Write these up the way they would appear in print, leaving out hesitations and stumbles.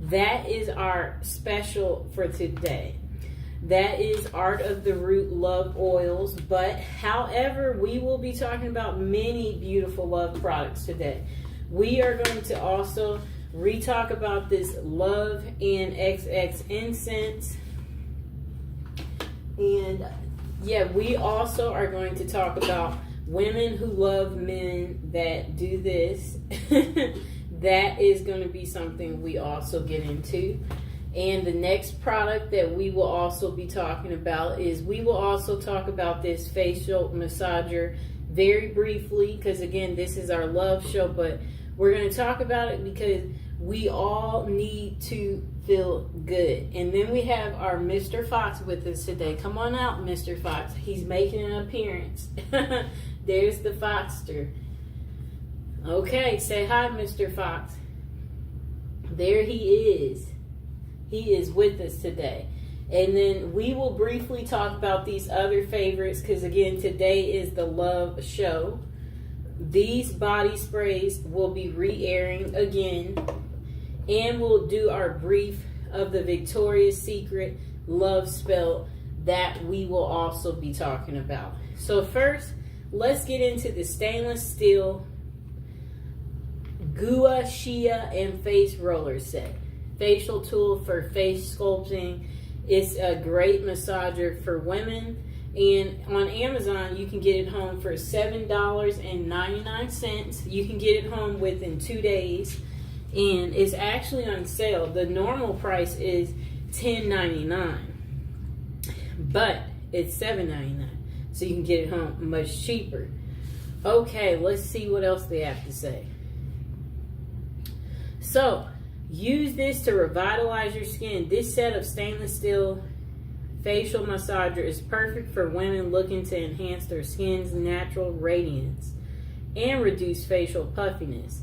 that is our special for today. That is Art of the Root Love Oils. But however, we will be talking about many beautiful love products today. We are going to also re-talk about this Love and XX incense. And yeah, we also are going to talk about women who love men that do this. That is going to be something we also get into. And the next product that we will also be talking about is, we will also talk about this facial massager very briefly, because again, this is our love show, but we're going to talk about it because we all need to feel good. And then we have our Mr. Fox with us today. Come on out, Mr. Fox. He's making an appearance. There's the Foxter. Okay, say hi, Mr. Fox. There he is. He is with us today. And then we will briefly talk about these other favorites, because again, today is the love show. These body sprays will be re-airing again. And we'll do our brief of the Victoria's Secret love spell that we will also be talking about. So first, let's get into the stainless steel Gua Shia and face roller set. Facial tool for face sculpting. It's a great massager for women. And on Amazon, you can get it home for $7.99. You can get it home within 2 days. And it's actually on sale. The normal price is $10.99. But it's $7.99. So you can get it home much cheaper. Okay, let's see what else they have to say. So, use this to revitalize your skin. This set of stainless steel facial massager is perfect for women looking to enhance their skin's natural radiance and reduce facial puffiness.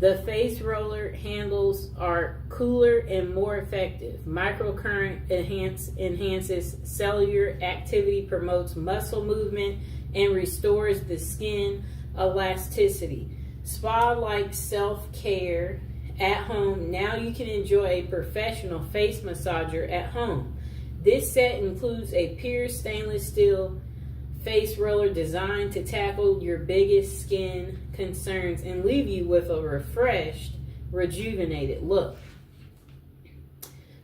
The face roller handles are cooler and more effective. Microcurrent enhances cellular activity, promotes muscle movement, and restores the skin elasticity. Spa-like self-care at home. Now you can enjoy a professional face massager at home. This set includes a pure stainless steel face roller designed to tackle your biggest skin concerns and leave you with a refreshed, rejuvenated look.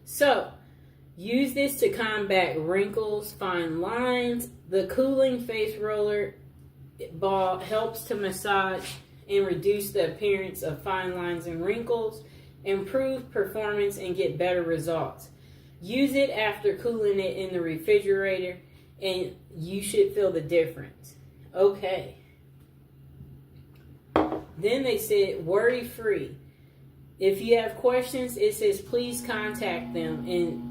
So, use this to combat wrinkles, fine lines. The cooling face roller ball helps to massage and reduce the appearance of fine lines and wrinkles, improve performance, and get better results. Use it after cooling it in the refrigerator, and you should feel the difference. Okay. Then they said, worry-free. If you have questions, it says please contact them and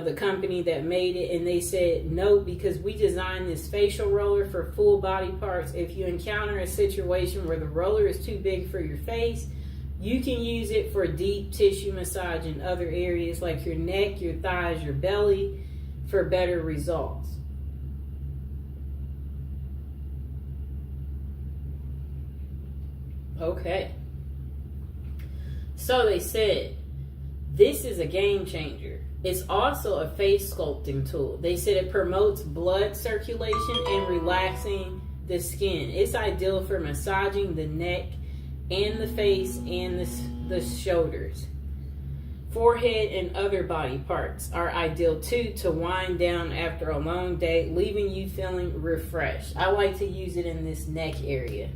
the company that made it. And they said no, because we designed this facial roller for full body parts. If you encounter a situation where the roller is too big for your face, you can use it for deep tissue massage in other areas like your neck, your thighs, your belly for better results. Okay. So they said, this is a game changer. It's also a face sculpting tool. They said it promotes blood circulation and relaxing the skin. It's ideal for massaging the neck and the face and the shoulders. Forehead and other body parts are ideal too to wind down after a long day, leaving you feeling refreshed. I like to use it in this neck area.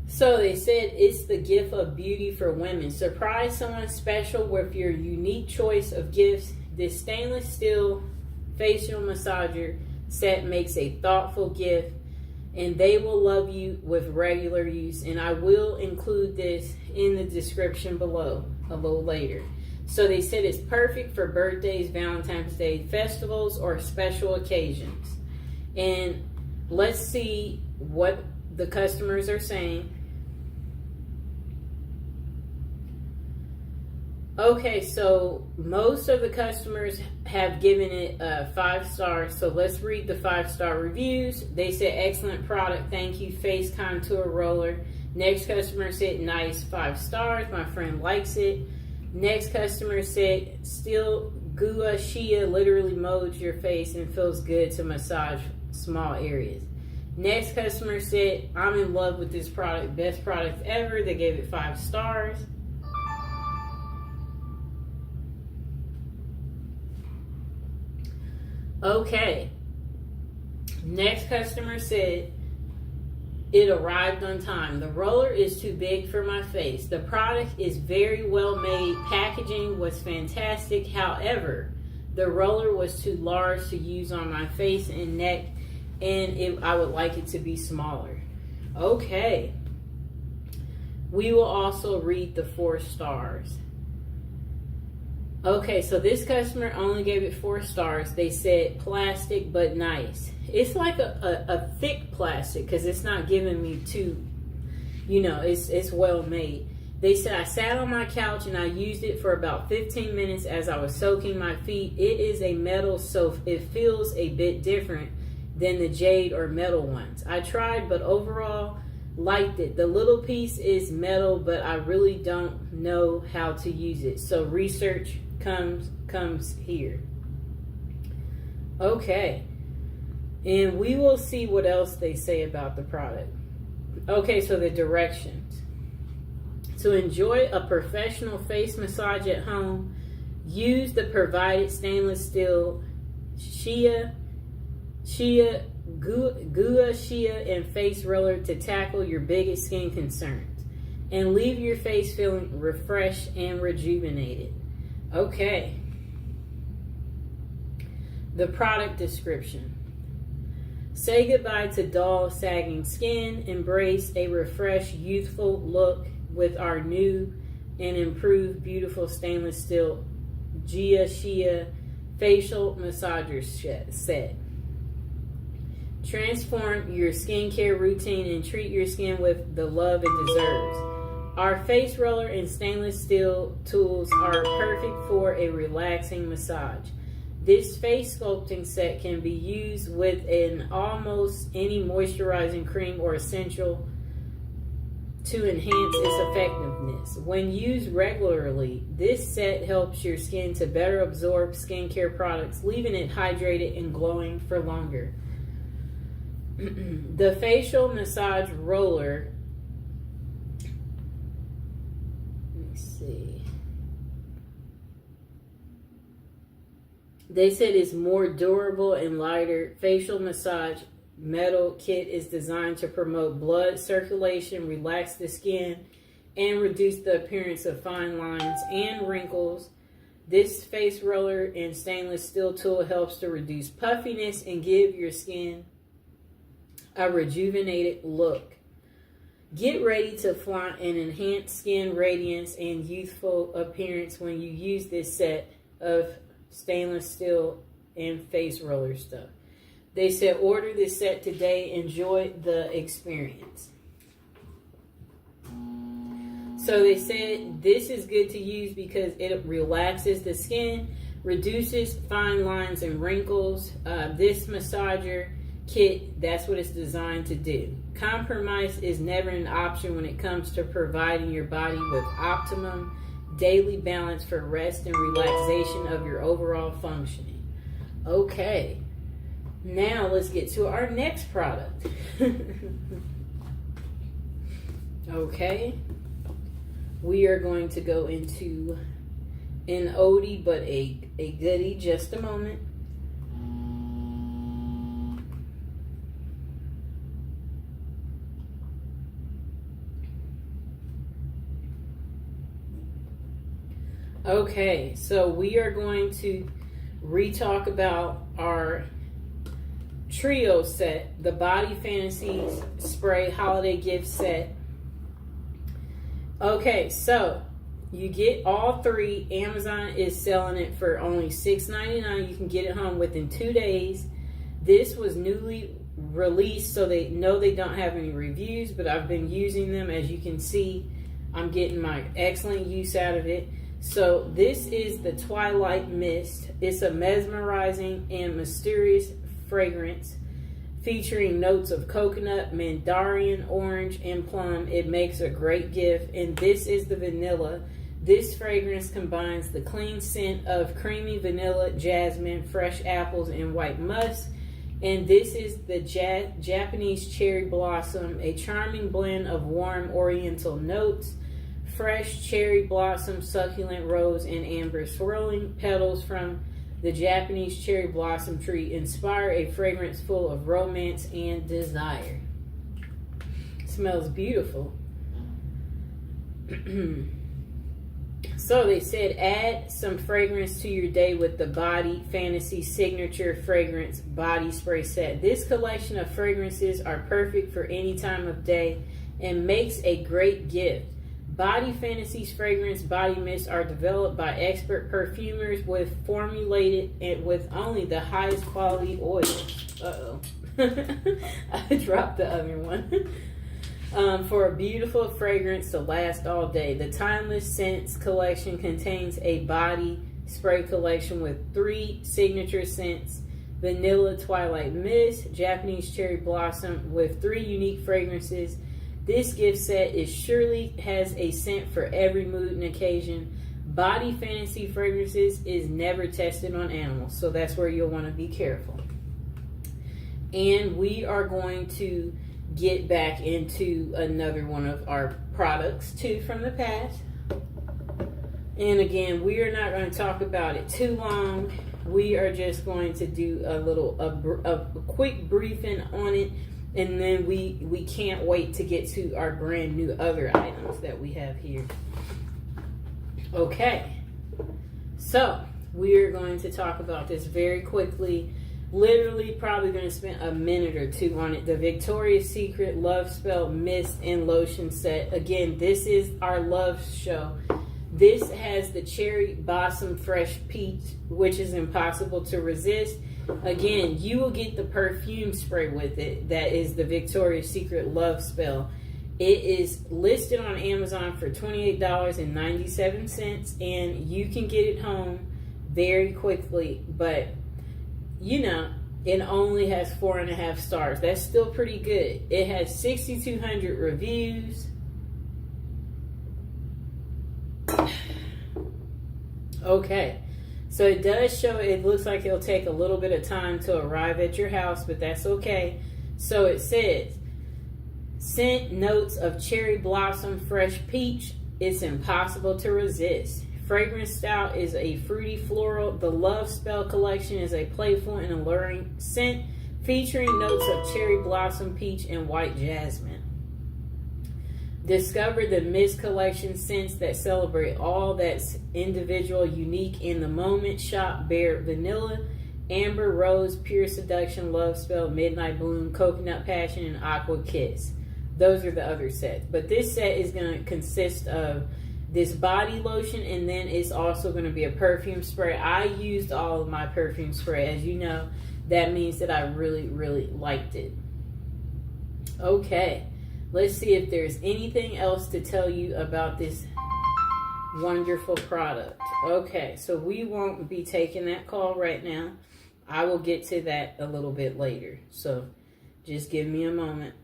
So they said it's the gift of beauty for women. Surprise someone special with your unique choice of gifts. This stainless steel facial massager set makes a thoughtful gift, and they will love you with regular use. And I will include this in the description below a little later. So they said it's perfect for birthdays, Valentine's Day, festivals, or special occasions. And let's see what the customers are saying. Okay, so most of the customers have given it 5 stars. So let's read the 5-star reviews. They said, excellent product. Thank you. Face contour roller Next customer said, nice, 5 stars. My friend likes it. Next customer said, still Gua Shia literally molds your face and feels good to massage small areas. Next customer said, I'm in love with this product, best product ever. They gave it 5 stars. Okay. Next customer said, it arrived on time. The roller is too big for my face. The product is very well made. Packaging was fantastic. However, the roller was too large to use on my face and neck, and I would like it to be smaller. Okay. We will also read the 4 stars. Okay, so this customer only gave it 4 stars. They said plastic but nice. It's like a thick plastic because it's not giving me too, it's well made. They said, I sat on my couch and I used it for about 15 minutes as I was soaking my feet. It is a metal, so it feels a bit different than the jade or metal ones. I tried, but overall liked it. The little piece is metal, but I really don't know how to use it. So research comes here. Okay. And we will see what else they say about the product. Okay, so the directions. To enjoy a professional face massage at home, use the provided stainless steel Gua Shia and face roller to tackle your biggest skin concerns and leave your face feeling refreshed and rejuvenated. Okay. The product description. Say goodbye to dull, sagging skin. Embrace a refreshed, youthful look with our new and improved beautiful stainless steel Gua Shia facial massager set. Transform your skincare routine and treat your skin with the love it deserves. Our face roller and stainless steel tools are perfect for a relaxing massage. This face sculpting set can be used with an almost any moisturizing cream or essential to enhance its effectiveness. When used regularly, this set helps your skin to better absorb skincare products, leaving it hydrated and glowing for longer. The facial massage roller, let me see. They said it's more durable and lighter. Facial massage metal kit is designed to promote blood circulation, relax the skin, and reduce the appearance of fine lines and wrinkles. This face roller and stainless steel tool helps to reduce puffiness and give your skin a rejuvenated look. Get ready to flaunt an enhanced skin radiance and youthful appearance when you use this set of stainless steel and face roller stuff. They said order this set today. Enjoy the experience. So they said this is good to use because it relaxes the skin, reduces fine lines and wrinkles. This massager kit, that's what it's designed to do. Compromise is never an option when it comes to providing your body with optimum daily balance for rest and relaxation of your overall functioning. Okay, now let's get to our next product. Okay, we are going to go into an oldie but a goodie. Just a moment. Okay, so we are going to re-talk about our trio set, the Body Fantasies Spray Holiday Gift Set. Okay, so you get all 3. Amazon is selling it for only $6.99. You can get it home within 2 days. This was newly released, so they know they don't have any reviews, but I've been using them. As you can see, I'm getting my excellent use out of it. So this is the Twilight Mist. It's a mesmerizing and mysterious fragrance featuring notes of coconut, mandarin, orange, and plum. It makes a great gift. And this is the vanilla. This fragrance combines the clean scent of creamy vanilla, jasmine, fresh apples, and white musk. And this is the Japanese cherry blossom, a charming blend of warm oriental notes, fresh cherry blossom, succulent rose, and amber. Swirling petals from the Japanese cherry blossom tree inspire a fragrance full of romance and desire. Smells beautiful. So they said add some fragrance to your day with the Body Fantasy Signature Fragrance Body Spray Set. This collection of fragrances are perfect for any time of day and makes a great gift. Body Fantasy's fragrance body mists are developed by expert perfumers formulated with only the highest quality oils. Uh-oh. I dropped the other one. For a beautiful fragrance to last all day. The Timeless Scents collection contains a body spray collection with 3 signature scents: Vanilla Twilight Mist, Japanese Cherry Blossom, with 3 unique fragrances. This gift set surely has a scent for every mood and occasion. Body Fantasy Fragrances is never tested on animals, so that's where you'll want to be careful. And we are going to get back into another one of our products too from the past. And again, we are not going to talk about it too long. We are just going to do a quick briefing on it, and then we can't wait to get to our brand new other items that we have here. Okay, so we are going to talk about this very quickly. Literally probably going to spend a minute or 2 on it. The Victoria's Secret Love Spell Mist and Lotion Set. Again, this is our love show. This has the Cherry Blossom Fresh Peach, which is impossible to resist. Again, you will get the perfume spray with it. That is the Victoria's Secret Love Spell. It is listed on Amazon for $28.97, and you can get it home very quickly, but you know, it only has 4.5 stars. That's still pretty good. It has 6,200 reviews. Okay, so it does show, it looks like it'll take a little bit of time to arrive at your house, but that's okay. So it says, scent notes of cherry blossom, fresh peach. It's impossible to resist. Fragrance style is a fruity floral. The Love Spell collection is a playful and alluring scent featuring notes of cherry blossom, peach, and white jasmine. Discover the Mist collection scents that celebrate all that's individual, unique in the moment. Shop Bare Vanilla, Amber Rose, Pure Seduction, Love Spell, Midnight Bloom, Coconut Passion, and Aqua Kiss. Those are the other sets. But this set is going to consist of this body lotion, and then it's also going to be a perfume spray. I used all of my perfume spray. As you know, that means that I really, really liked it. Okay, let's see if there's anything else to tell you about this wonderful product. Okay, so we won't be taking that call right now. I will get to that a little bit later, so just give me a moment.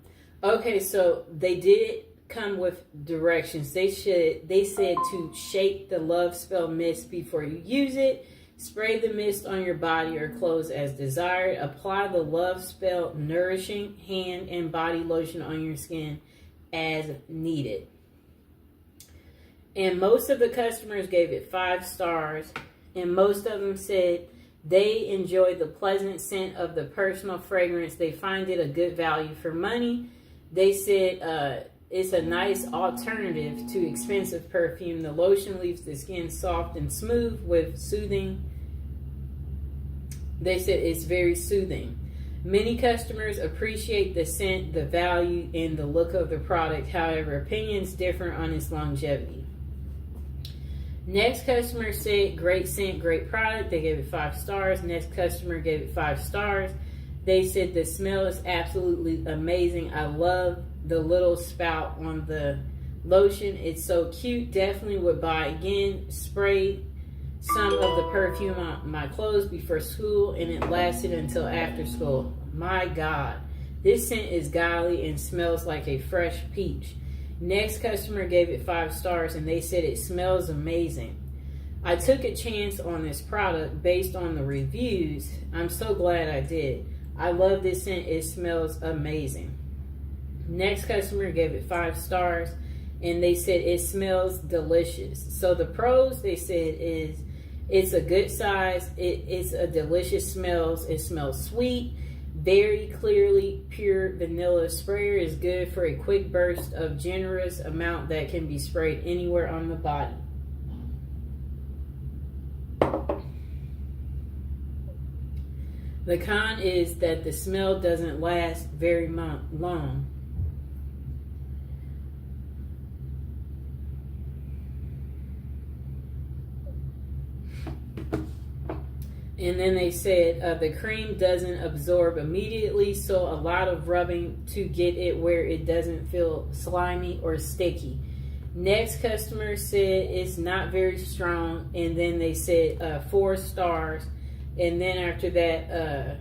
Okay, so they did come with directions. They said to shake the Love Spell mist before you use it. Spray the mist on your body or clothes as desired. Apply the Love Spell nourishing hand and body lotion on your skin as needed. And most of the customers gave it 5 stars, and most of them said they enjoy the pleasant scent of the personal fragrance. They find it a good value for money. They said it's a nice alternative to expensive perfume. The lotion leaves the skin soft and smooth with soothing. They said it's very soothing. Many customers appreciate the scent, the value, and the look of the product. However, opinions differ on its longevity. Next customer said, great scent, great product. They gave it 5 stars. Next customer gave it 5 stars. They said the smell is absolutely amazing. I love the little spout on the lotion. It's so cute. Definitely would buy again. Sprayed some of the perfume on my clothes before school, and it lasted until after school. My God. This scent is golly and smells like a fresh peach. Next customer gave it 5 stars and they said it smells amazing. I took a chance on this product based on the reviews. I'm so glad I did. I love this scent. It smells amazing. Next customer gave it 5 stars and they said it smells delicious. So the pros, they said, is it's a good size. It's a delicious smells. It smells sweet. Very clearly pure vanilla. Sprayer is good for a quick burst of generous amount that can be sprayed anywhere on the body. The con is that the smell doesn't last very long. And then they said the cream doesn't absorb immediately, so a lot of rubbing to get it where it doesn't feel slimy or sticky. Next customer said it's not very strong, and then they said 4 stars. And then after that,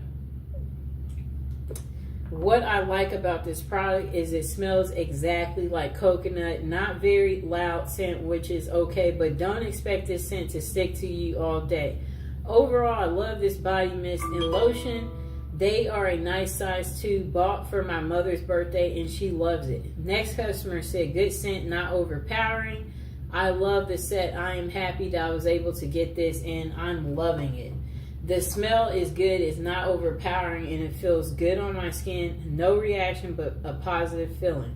what I like about this product is it smells exactly like coconut. Not very loud scent, which is okay, but don't expect this scent to stick to you all day. Overall, I love this body mist and lotion. They are a nice size too. Bought for my mother's birthday and she loves it. Next customer said good scent, not overpowering. I love the set. I am happy that I was able to get this and I'm loving it. The smell is good. It's not overpowering and it feels good on my skin. No reaction, but a positive feeling.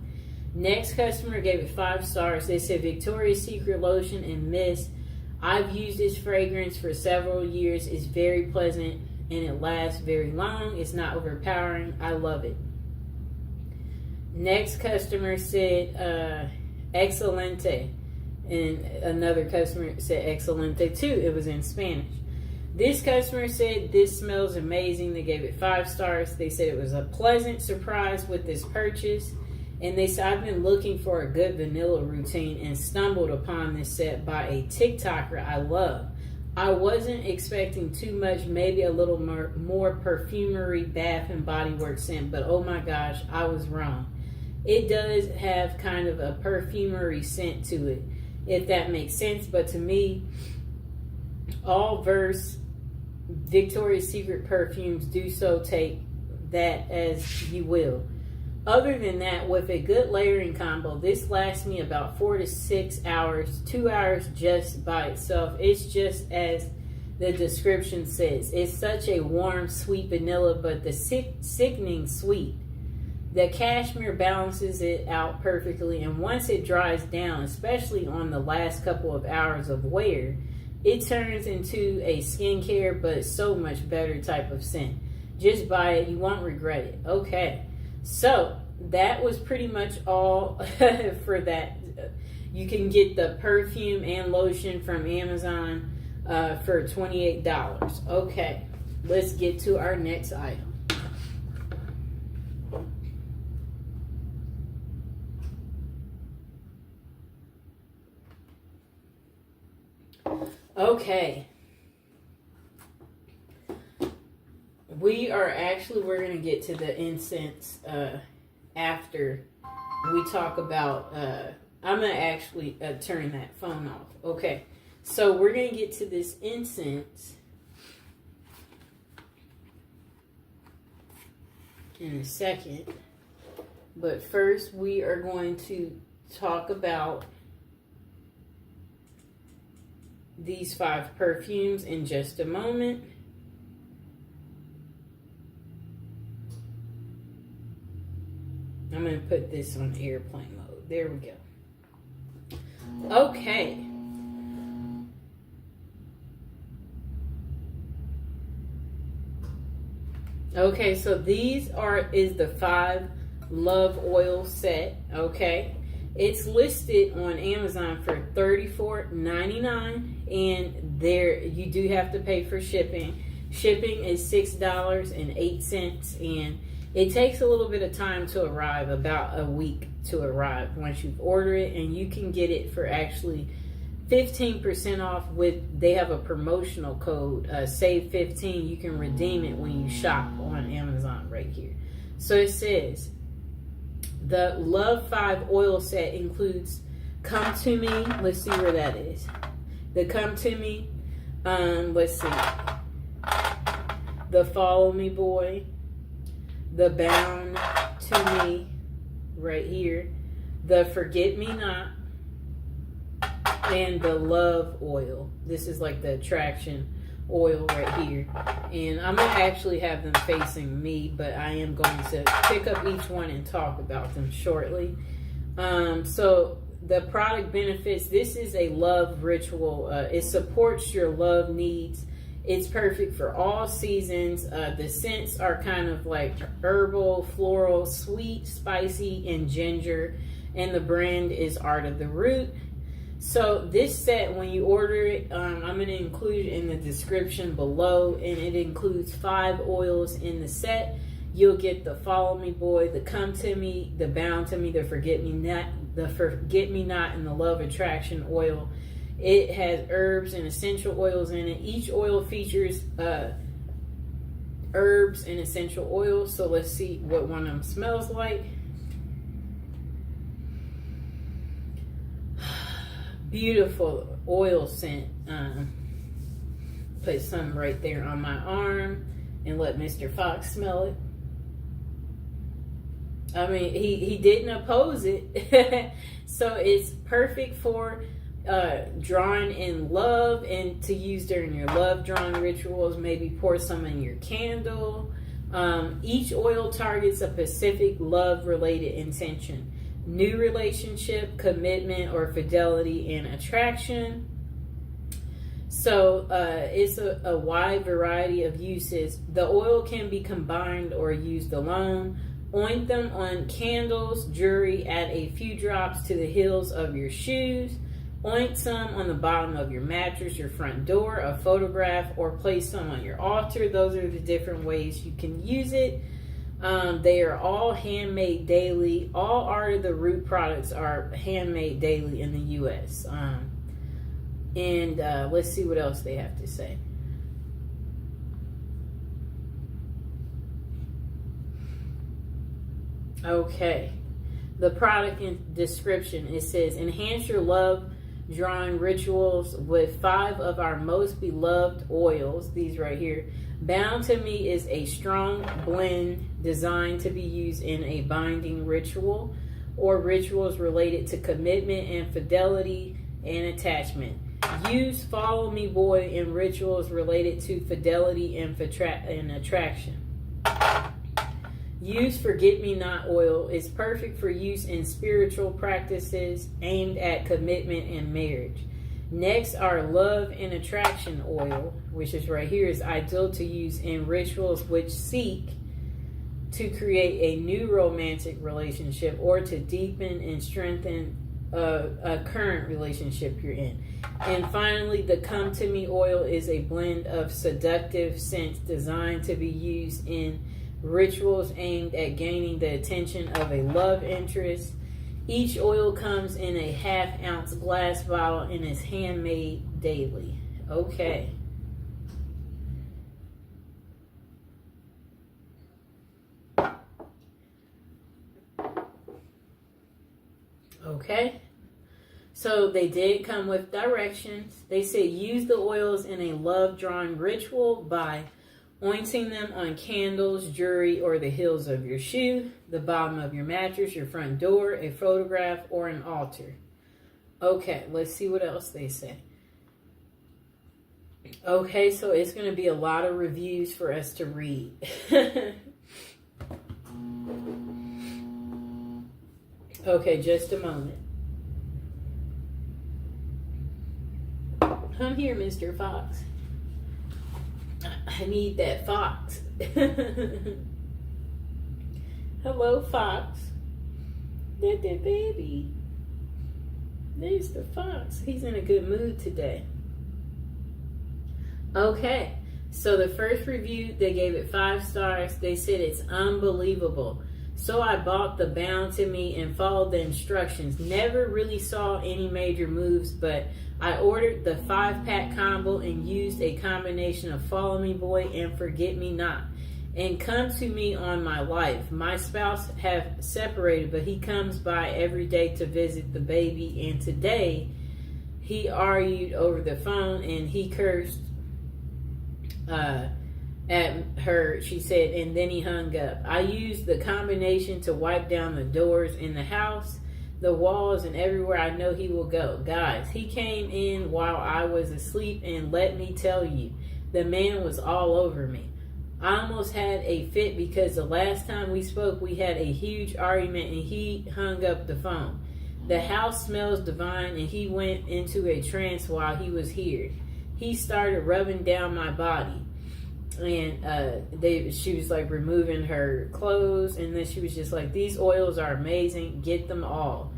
Next customer gave it 5 stars. They said Victoria's Secret lotion and mist. I've used this fragrance for several years. It's very pleasant and it lasts very long. It's not overpowering. I love it. Next customer said excelente, and another customer said excelente too. It was in Spanish. This customer said this smells amazing. They gave it 5 stars. They said it was a pleasant surprise with this purchase. And they said, I've been looking for a good vanilla routine and stumbled upon this set by a TikToker I love. I wasn't expecting too much, maybe a little more perfumery, Bath and Body Works scent, but oh my gosh, I was wrong. It does have kind of a perfumery scent to it, if that makes sense. But to me, all Verse Victoria's Secret perfumes do so take that as you will. Other than that, with a good layering combo, this lasts me about 4 to 6 hours, 2 hours just by itself. It's just as the description says. It's such a warm, sweet vanilla, but the sickening sweet. The cashmere balances it out perfectly, and once it dries down, especially on the last couple of hours of wear, it turns into a skincare, but so much better type of scent. Just buy it. You won't regret it. Okay. So that was pretty much all for that. You can get the perfume and lotion from Amazon for $28. Okay, let's get to our next item. Okay. We're going to get to the incense after we talk about, I'm going to actually turn that phone off. Okay, so we're going to get to this incense in a second. But first we are going to talk about these 5 perfumes in just a moment. I'm going to put this on airplane mode. There we go. Okay. Okay, so these is the 5 Love Oil set. Okay. It's listed on Amazon for $34.99, and there you do have to pay for shipping. Shipping is $6.08, and it takes a little bit of time to arrive, about a week to arrive once you've ordered it, and you can get it for actually 15% off they have a promotional code, save 15. You can redeem it when you shop on Amazon right here. So it says, the Love 5 oil set includes Come To Me. Let's see where that is. The Come To Me. Let's see. The Follow Me Boy. The Bound To Me. Right here. The Forget Me Not. And the Love oil. This is like the attraction oil right here. And I'm going to actually have them facing me, but I am going to pick up each one and talk about them shortly. So the product benefits, this is a love ritual. It supports your love needs. It's perfect for all seasons. The scents are kind of like herbal, floral, sweet, spicy, and ginger. And the brand is Art of the Root. So this set, when you order it, I'm going to include it in the description below, and it includes 5 oils in the set. You'll get the Follow Me Boy, the Come To Me, the Bound To Me, the Forget Me Not, and the Love Attraction oil. It has herbs and essential oils in it. Each oil features herbs and essential oils. So let's see what one of them smells like. Beautiful oil scent. Put some right there on my arm and let Mr. Fox smell it. I mean, he didn't oppose it. So it's perfect for drawing in love and to use during your love drawing rituals. Maybe pour some in your candle. Each oil targets a specific love related intention. New relationship, commitment, or fidelity and attraction. So it's a wide variety of uses. The oil can be combined or used alone. Oint them on candles, jewelry, add a few drops to the heels of your shoes. Oint some on the bottom of your mattress, your front door, a photograph, or place some on your altar. Those are the different ways you can use it. They are all handmade daily. All Art of the Root products are handmade daily in the U.S. And let's see what else they have to say. Okay. The product description, it says, enhance your love drawing rituals with 5 of our most beloved oils. These right here. Bound to Me is a strong blend designed to be used in a binding ritual or rituals related to commitment and fidelity and attachment. Use Follow Me Boy in rituals related to fidelity and attraction. Use Forget Me Not oil. Is perfect for use in spiritual practices aimed at commitment and marriage. Next, our Love and Attraction oil, which is right here, is ideal to use in rituals which seek to create a new romantic relationship or to deepen and strengthen a current relationship you're in. And finally, the Come To Me oil is a blend of seductive scents designed to be used in rituals aimed at gaining the attention of a love interest. Each oil comes in a 1/2 ounce glass bottle and is handmade daily. Okay. Okay. So they did come with directions. They said use the oils in a love drawing ritual by ointing them on candles, jewelry, or the heels of your shoe, the bottom of your mattress, your front door, a photograph, or an altar. Okay, let's see what else they say. Okay, so it's going to be a lot of reviews for us to read. Okay, just a moment. Come here, Mr. Fox. I need that fox. Hello, Fox. That baby. There's the fox. He's in a good mood today. Okay, so the first review, they gave it 5 stars. They said it's unbelievable. So I bought the Bound to Me and followed the instructions. Never really saw any major moves, but I ordered the 5-pack combo and used a combination of Follow Me Boy and Forget Me Not. and come to me on my life. My spouse have separated, but he comes by every day to visit the baby, and today he argued over the phone and he cursed at her, she said, and then he hung up. I used the combination to wipe down the doors in the house, the walls, and everywhere I know he will go. Guys, he came in while I was asleep, and let me tell you, the man was all over me. I almost had a fit because the last time we spoke, we had a huge argument and he hung up the phone. The house smells divine, and he went into a trance while he was here. He started rubbing down my body, and she was like removing her clothes, and then she was just like, these oils are amazing, get them all.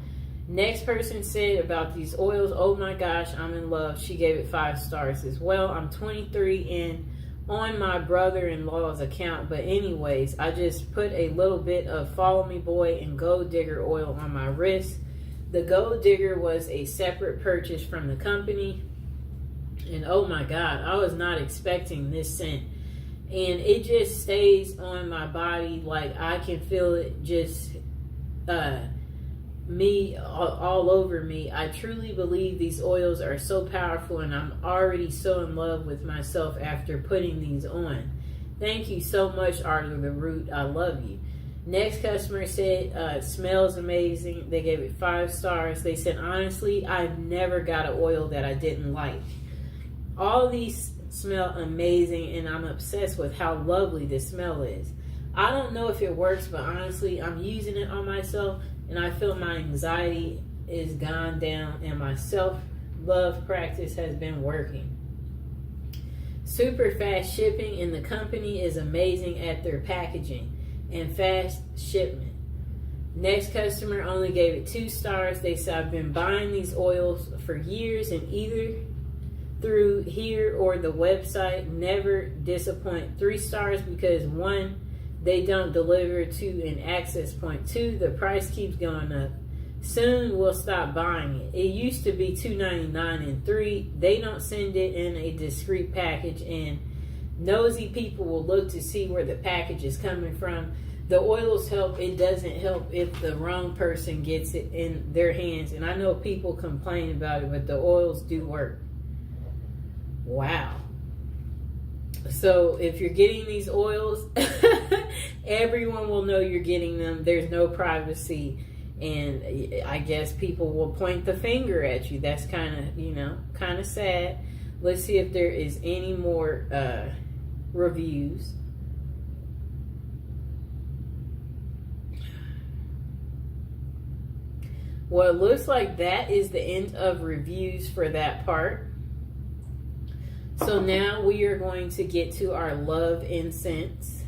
Next person said about these oils, oh my gosh, I'm in love. She gave it 5 stars as well. I'm 23 and on my brother-in-law's account, but anyways, I just put a little bit of Follow Me Boy and Gold Digger oil on my wrist. The Gold Digger was a separate purchase from the company, and oh my god, I was not expecting this scent, and it just stays on my body. Like, I can feel it just all over me. I truly believe these oils are so powerful, and I'm already so in love with myself after putting these on. Thank you so much, Art of the Root. I love you. Next customer said, smells amazing. They gave it 5 stars. They said, honestly, I've never got an oil that I didn't like. All these smell amazing, and I'm obsessed with how lovely this smell is. I don't know if it works, but honestly, I'm using it on myself, and I feel my anxiety is gone down, and my self-love practice has been working. Super fast shipping, and the company is amazing at their packaging and fast shipment. Next customer only gave it 2 stars. They said, I've been buying these oils for years, and either through here or the website, never disappoint. 3 stars because 1, they don't deliver to an access point. 2, the price keeps going up. Soon we'll stop buying it. It used to be $2.99, and 3, they don't send it in a discreet package, and nosy people will look to see where the package is coming from. The oils help. It doesn't help if the wrong person gets it in their hands. And I know people complain about it, but the oils do work. Wow. So if you're getting these oils, everyone will know you're getting them. There's no privacy. And I guess people will point the finger at you. That's kind of sad. Let's see if there is any more reviews. Well, it looks like that is the end of reviews for that part. So now we are going to get to our love incense.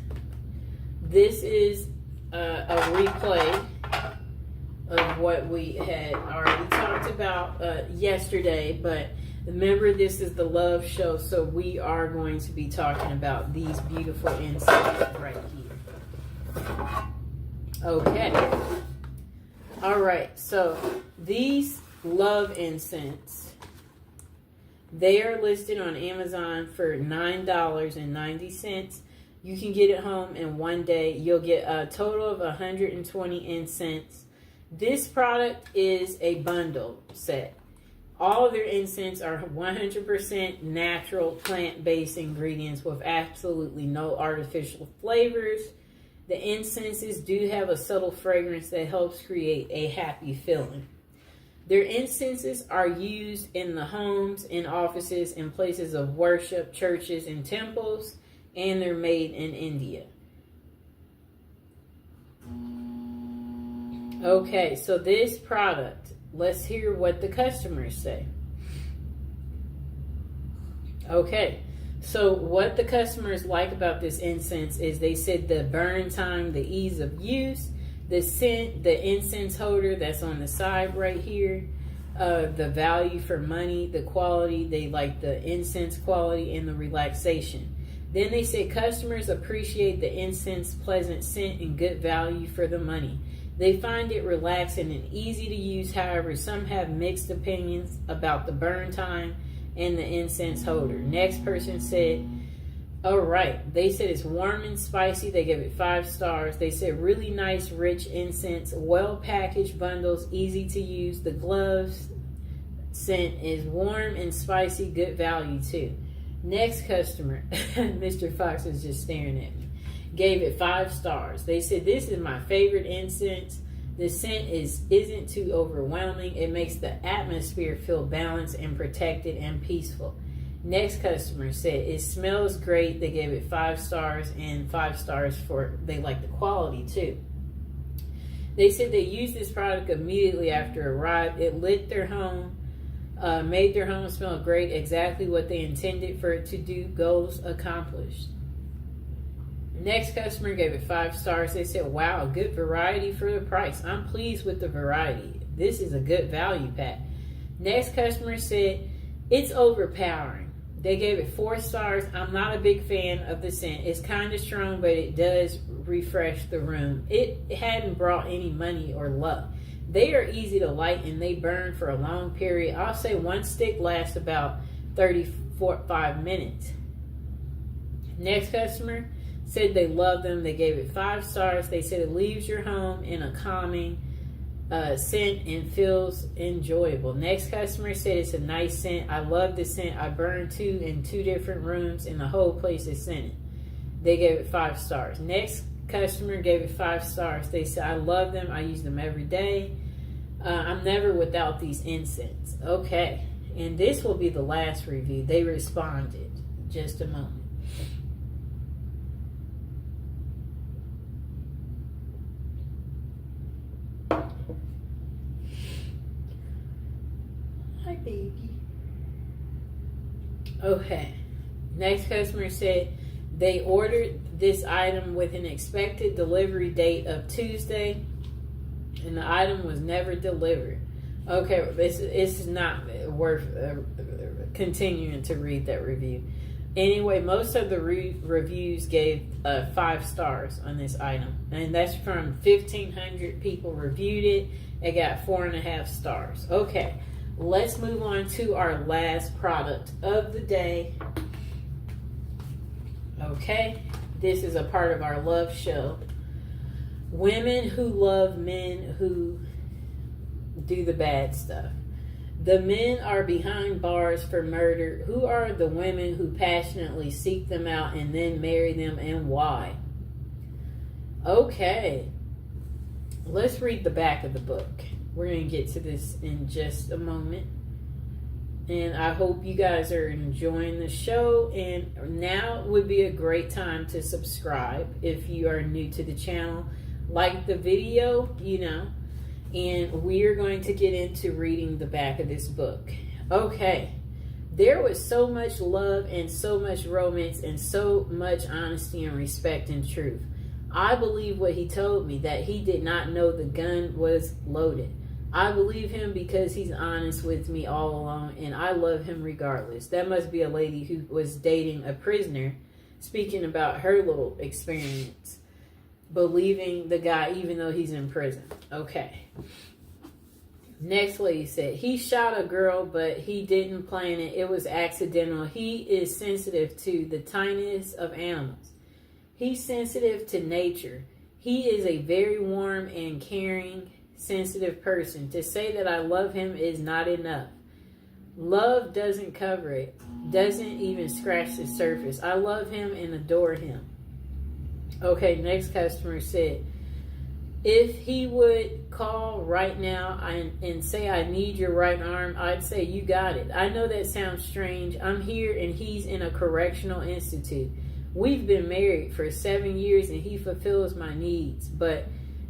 This is a replay of what we had already talked about yesterday, but remember, this is the love show, so we are going to be talking about these beautiful incense right here. Okay. All right, so these love incense, they are listed on Amazon for $9.90. You can get it home in one day. You'll get a total of 120 incense. This product is a bundle set. All of their incense are 100% natural plant-based ingredients with absolutely no artificial flavors. The incenses do have a subtle fragrance that helps create a happy feeling. Their incenses are used in the homes, in offices, in places of worship, churches, and temples, and they're made in India. Okay, so this product, let's hear what the customers say. Okay, so what the customers like about this incense is they said the burn time, the ease of use, the scent, the incense holder that's on the side right here, the value for money, the quality, they like the incense quality, and the relaxation. Then they said customers appreciate the incense pleasant scent and good value for the money. They find it relaxing and easy to use. However, some have mixed opinions about the burn time and the incense holder. Next person said All right. They said it's warm and spicy. They gave it 5 stars. They said really nice, rich incense, well packaged bundles, easy to use. The gloves scent is warm and spicy, good value too. Next customer, Mr. Fox is just staring at me, gave it 5 stars. They said this is my favorite incense. The scent isn't too overwhelming. It makes the atmosphere feel balanced and protected and peaceful. Next customer said it smells great. They gave it 5 stars and 5 stars for they like the quality too. They said they used this product immediately after it arrived. It lit their home, made their home smell great, exactly what they intended for it to do. Goals accomplished. Next customer gave it 5 stars. They said, wow, good variety for the price. I'm pleased with the variety. This is a good value pack. Next customer said, it's overpowering. They gave it 4 stars. I'm not a big fan of the scent. It's kind of strong, but it does refresh the room. It hadn't brought any money or luck. They are easy to light and they burn for a long period. I'll say 1 stick lasts about 35 minutes. Next customer said they love them. They gave it 5 stars. They said it leaves your home in a calming scent and feels enjoyable. Next customer said it's a nice scent. I love the scent. I burned 2 in 2 different rooms and the whole place is scented. They gave it 5 stars. Next customer gave it 5 stars. They said, I love them. I use them every day. I'm never without these incense. Okay. And this will be the last review. They responded. Just a moment. Hi, baby. Okay. Next customer said they ordered this item with an expected delivery date of Tuesday, and the item was never delivered. Okay, it's not worth continuing to read that review. Anyway, most of the reviews gave 5 stars on this item, and that's from 1,500 people reviewed it. It got 4.5 stars. Okay, let's move on to our last product of the day. Okay, this is a part of our love show. Women who love men who do the bad stuff. The men are behind bars for murder. Who are the women who passionately seek them out and then marry them, and why? Okay, let's read the back of the book. We're going to get to this in just a moment. And I hope you guys are enjoying the show. And now would be a great time to subscribe if you are new to the channel. Like the video, and we are going to get into reading the back of this book. Okay. There was so much love and so much romance and so much honesty and respect and truth. I believe what he told me, that he did not know the gun was loaded. I believe him because he's honest with me all along, and I love him regardless. That must be a lady who was dating a prisoner, speaking about her little experience, believing the guy even though he's in prison. Okay. Next lady said, he shot a girl, but he didn't plan it. It was accidental. He is sensitive to the tiniest of animals. He's sensitive to nature. He is a very warm and caring, sensitive person. To say that I love him is not enough. Love doesn't cover it, doesn't even scratch the surface. I love him and adore him. Okay, next customer said, if he would call right now and say, I need your right arm, I'd say, you got it. I know that sounds strange. I'm here and he's in a correctional institute. We've been married for 7 years and he fulfills my needs, but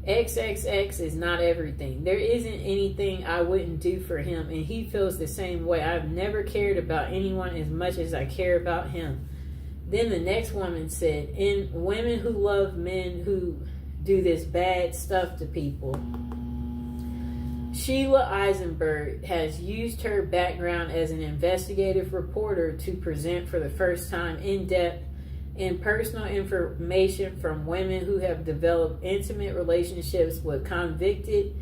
XXX is not everything. There isn't anything I wouldn't do for him, and he feels the same way. I've never cared about anyone as much as I care about him. Then the next woman said, in women who love men who do this bad stuff to people, Sheila Eisenberg has used her background as an investigative reporter to present for the first time in-depth and personal information from women who have developed intimate relationships with convicted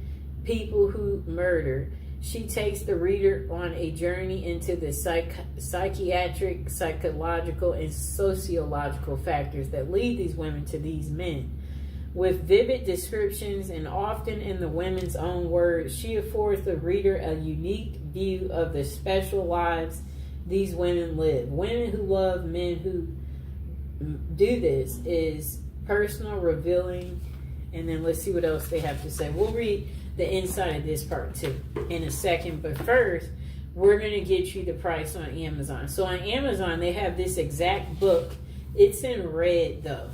people who murder. She takes the reader on a journey into the psychiatric, psychological, and sociological factors that lead these women to these men. With vivid descriptions and often in the women's own words, she affords the reader a unique view of the special lives these women live. Women Who Love Men Who Do This is personal, revealing, and then let's see what else they have to say. We'll read the inside of this part too in a second, but first we're going to get you the price on Amazon. So on Amazon they have this exact book. It's in red though,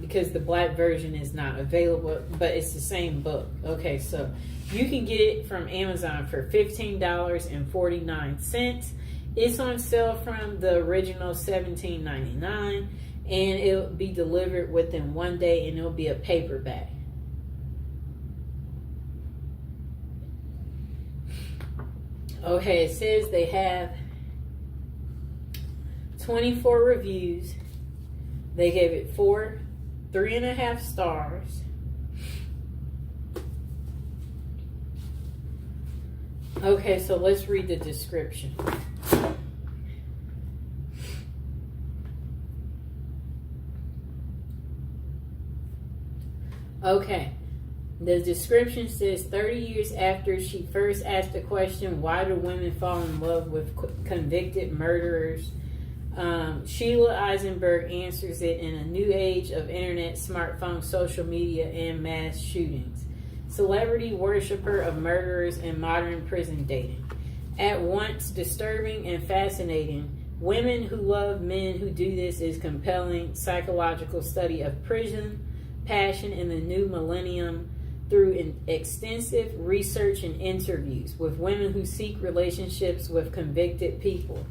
because the black version is not available, but it's the same book. Okay, so you can get it from Amazon for $15.49. It's on sale from the original $17.99, and it'll be delivered within 1 day, and it'll be a paperback. Okay, it says they have 24 reviews. They gave it 3.5 stars. Okay, so let's read the description. Okay. The description says 30 years after she first asked the question, why do women fall in love with convicted murderers? Sheila Eisenberg answers it in a new age of internet, smartphone, social media, and mass shootings. Celebrity worshiper of murderers and modern prison dating. At once disturbing and fascinating, Women Who Love Men Who Do This is compelling psychological study of prison, passion in the new millennium, through extensive research and interviews with women who seek relationships with convicted people.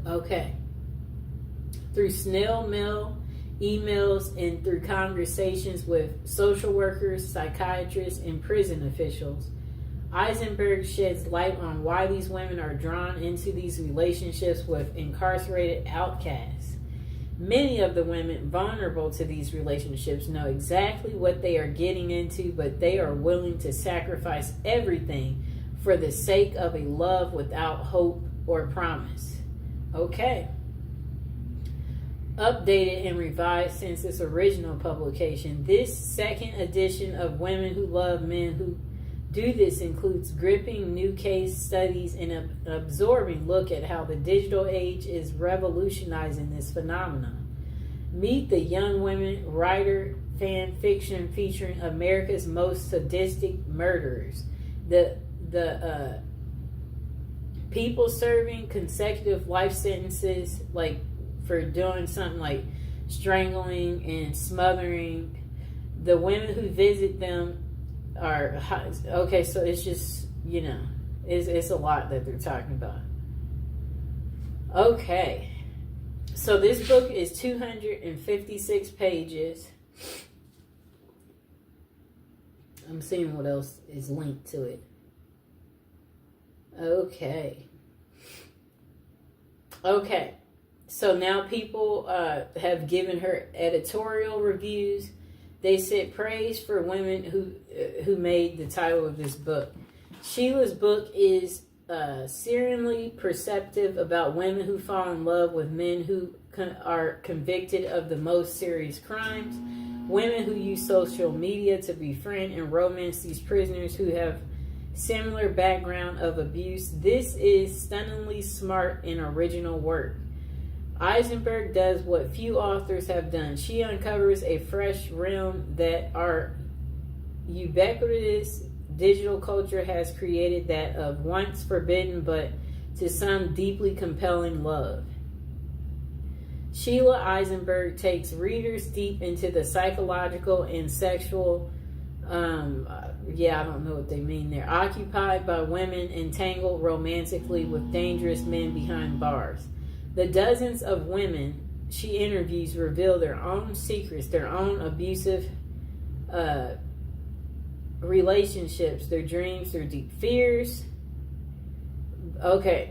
Okay. Through snail mail, emails, and through conversations with social workers, psychiatrists, and prison officials, Eisenberg sheds light on why these women are drawn into these relationships with incarcerated outcasts. Many of the women vulnerable to these relationships know exactly what they are getting into, but they are willing to sacrifice everything for the sake of a love without hope or promise. Okay. Updated and revised since its original publication, this second edition of Women Who Love Men Who Do This includes gripping new case studies and an absorbing look at how the digital age is revolutionizing this phenomenon. Meet the young women writer fan fiction featuring America's most sadistic murderers. The people serving consecutive life sentences, like for doing something like strangling and smothering. The women who visit them are okay. So it's just, you know, it's a lot that they're talking about. Okay, so this book is 256 pages. I'm seeing what else is linked to it. Okay, so now people have given her editorial reviews. They said praise for women who made the title of this book. Sheila's book is searingly perceptive about women who fall in love with men who are convicted of the most serious crimes. Women who use social media to befriend and romance these prisoners who have similar background of abuse. This is stunningly smart and original work. Eisenberg does what few authors have done. She uncovers a fresh realm that our ubiquitous digital culture has created, that of once forbidden but to some deeply compelling love. Sheila Eisenberg takes readers deep into the psychological and sexual, I don't know what they mean there, occupied by women entangled romantically with dangerous men behind bars. The dozens of women she interviews reveal their own secrets, their own abusive relationships, their dreams, their deep fears. I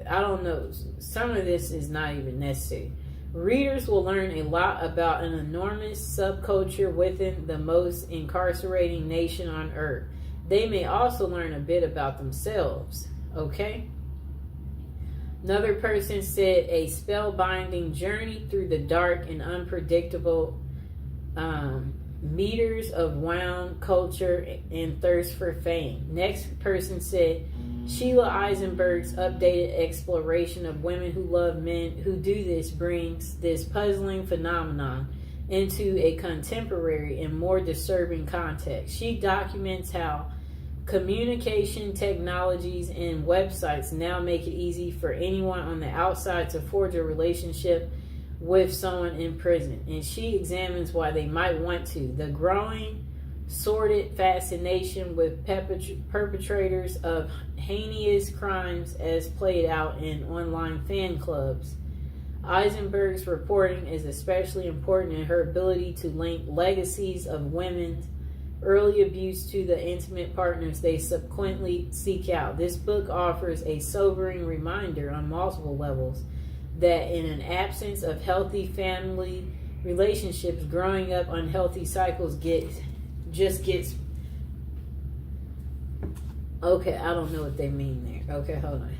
don't know. Some of this is not even necessary. Readers will learn a lot about an enormous subculture within the most incarcerating nation on earth. They may also learn a bit about themselves. Okay? Another person said a spellbinding journey through the dark and unpredictable meters of wound culture and thirst for fame. Next person said Sheila Eisenberg's updated exploration of women who love men who do this brings this puzzling phenomenon into a contemporary and more disturbing context. She documents how communication technologies and websites now make it easy for anyone on the outside to forge a relationship with someone in prison, and she examines why they might want to. The growing sordid fascination with perpetrators of heinous crimes as played out in online fan clubs. Eisenberg's reporting is especially important in her ability to link legacies of women's early abuse to the intimate partners they subsequently seek out. This book offers a sobering reminder on multiple levels that in an absence of healthy family relationships, growing up unhealthy cycles gets okay, I don't know what they mean there. Okay, hold on.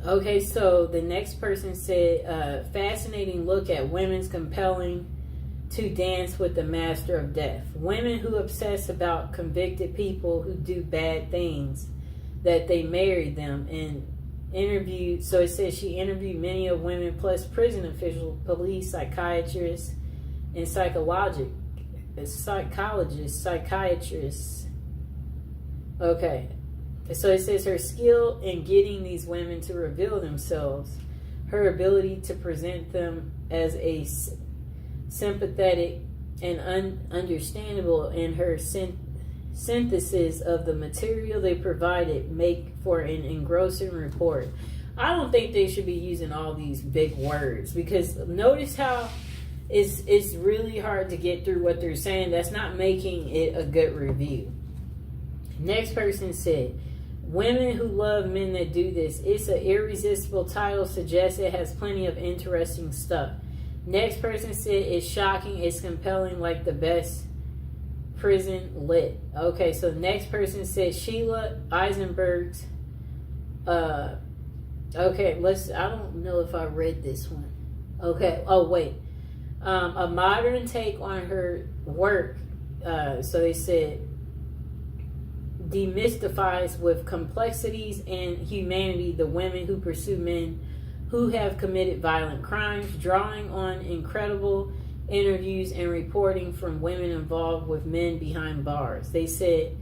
Okay, so the next person said, fascinating look at women's compelling to dance with the master of death. Women who obsess about convicted people who do bad things, that they married them, and interviewed. So it says she interviewed many of women plus prison officials, police, psychiatrists, and psychiatrists. Okay. So it says her skill in getting these women to reveal themselves, her ability to present them as a sympathetic and understandable, and her synthesis of the material they provided make for an engrossing report. I don't think they should be using all these big words, because notice how it's really hard to get through what they're saying. That's not making it a good review. Next person said, women who love men that do this. It's an irresistible title, suggests it has plenty of interesting stuff. Next person said, it's shocking, it's compelling, like the best prison lit. Okay, so the next person said Sheila Eisenberg's okay, I don't know if I read this one. Okay, oh wait. A modern take on her work, so they said, demystifies with complexities and humanity the women who pursue men who have committed violent crimes, drawing on incredible interviews and reporting from women involved with men behind bars. They said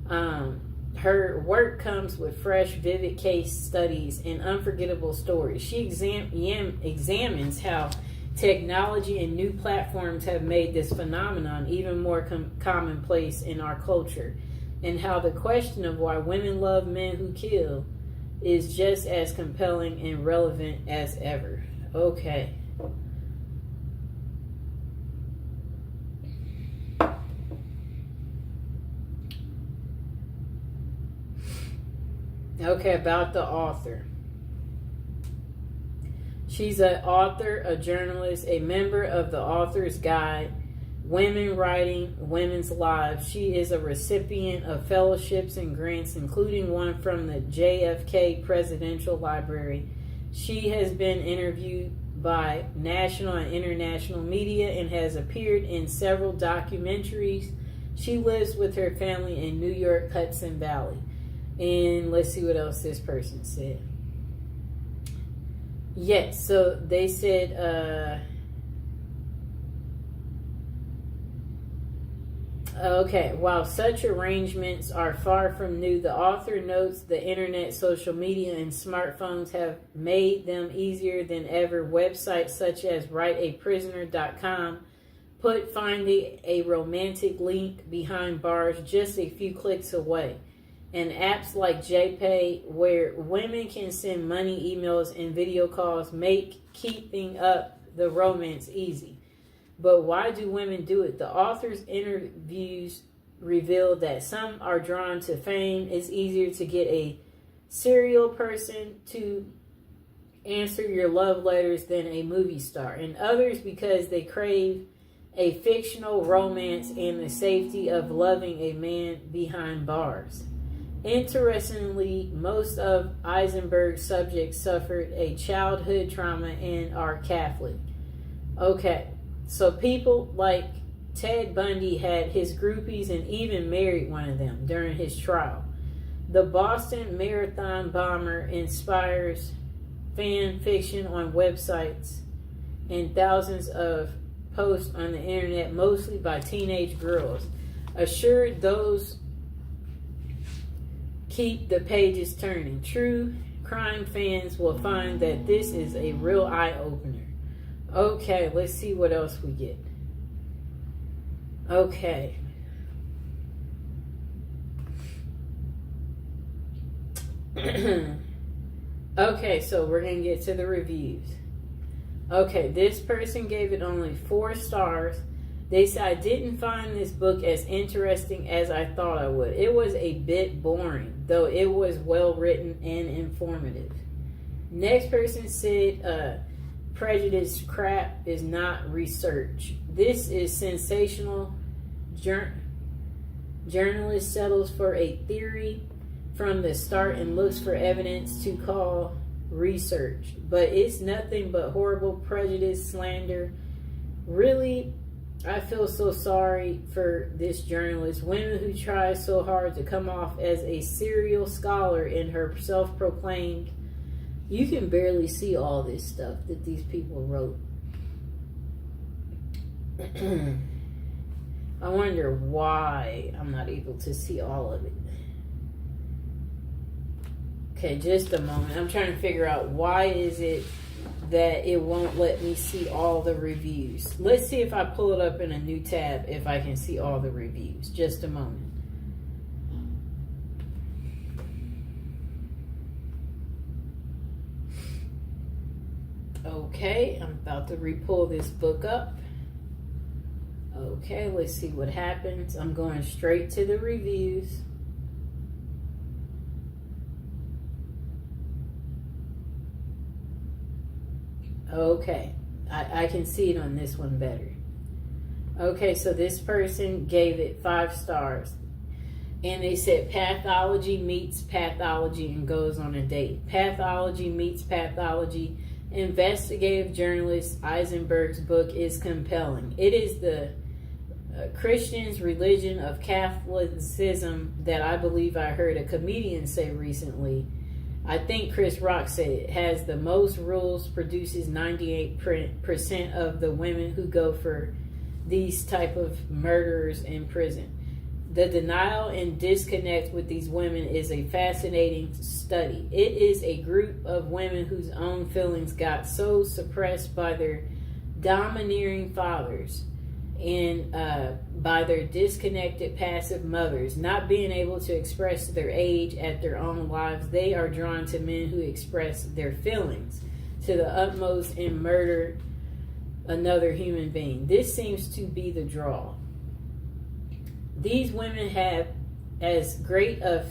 her work comes with fresh, vivid case studies and unforgettable stories. She examines how technology and new platforms have made this phenomenon even more commonplace in our culture, and how the question of why women love men who kill is just as compelling and relevant as ever. Okay. Okay, about the author. She's an author, a journalist, a member of the Author's Guide, Women Writing Women's Lives. She is a recipient of fellowships and grants, including one from the JFK Presidential Library. She has been interviewed by national and international media and has appeared in several documentaries. She lives with her family in New York, Hudson Valley. And let's see what else this person said. Yes, so they said, okay, while such arrangements are far from new, the author notes the internet, social media, and smartphones have made them easier than ever. Websites such as writeaprisoner.com put finding a romantic link behind bars just a few clicks away. And apps like JPay, where women can send money, emails, and video calls, make keeping up the romance easy. But why do women do it? The author's interviews reveal that some are drawn to fame. It's easier to get a serial person to answer your love letters than a movie star. And others because they crave a fictional romance and the safety of loving a man behind bars. Interestingly, most of Eisenberg's subjects suffered a childhood trauma and are Catholic. Okay, so people like Ted Bundy had his groupies and even married one of them during his trial. The Boston Marathon bomber inspires fan fiction on websites and thousands of posts on the internet, mostly by teenage girls. Assured those keep the pages turning. True crime fans will find that this is a real eye-opener. Okay, let's see what else we get. Okay. Okay, so we're going to get to the reviews. Okay, this person gave it only 4 stars. They said, I didn't find this book as interesting as I thought I would. It was a bit boring, though it was well written and informative. Next person said, prejudice crap is not research. This is sensational. Journalist settles for a theory from the start and looks for evidence to call research. But it's nothing but horrible prejudice, slander. Really, I feel so sorry for this journalist. Women who try so hard to come off as a serial scholar in her self-proclaimed. You can barely see all this stuff that these people wrote. I wonder why I'm not able to see all of it. Okay, just a moment. I'm trying to figure out why is it that it won't let me see all the reviews. Let's see if I pull it up in a new tab if I can see all the reviews. Just a moment. Okay, I'm about to re-pull this book up. Okay, let's see what happens. I'm going straight to the reviews. Okay, I can see it on this one better. Okay, so this person gave it 5 stars. And they said pathology meets pathology and goes on a date. Pathology meets pathology. Investigative journalist Eisenberg's book is compelling. It is the Christian's religion of Catholicism that I believe I heard a comedian say recently. I think Chris Rock said it has the most rules, produces 98% of the women who go for these type of murderers in prison. The denial and disconnect with these women is a fascinating study. It is a group of women whose own feelings got so suppressed by their domineering fathers and by their disconnected passive mothers, not being able to express their age at their own lives. They are drawn to men who express their feelings to the utmost and murder another human being. This seems to be the draw. These women have as great of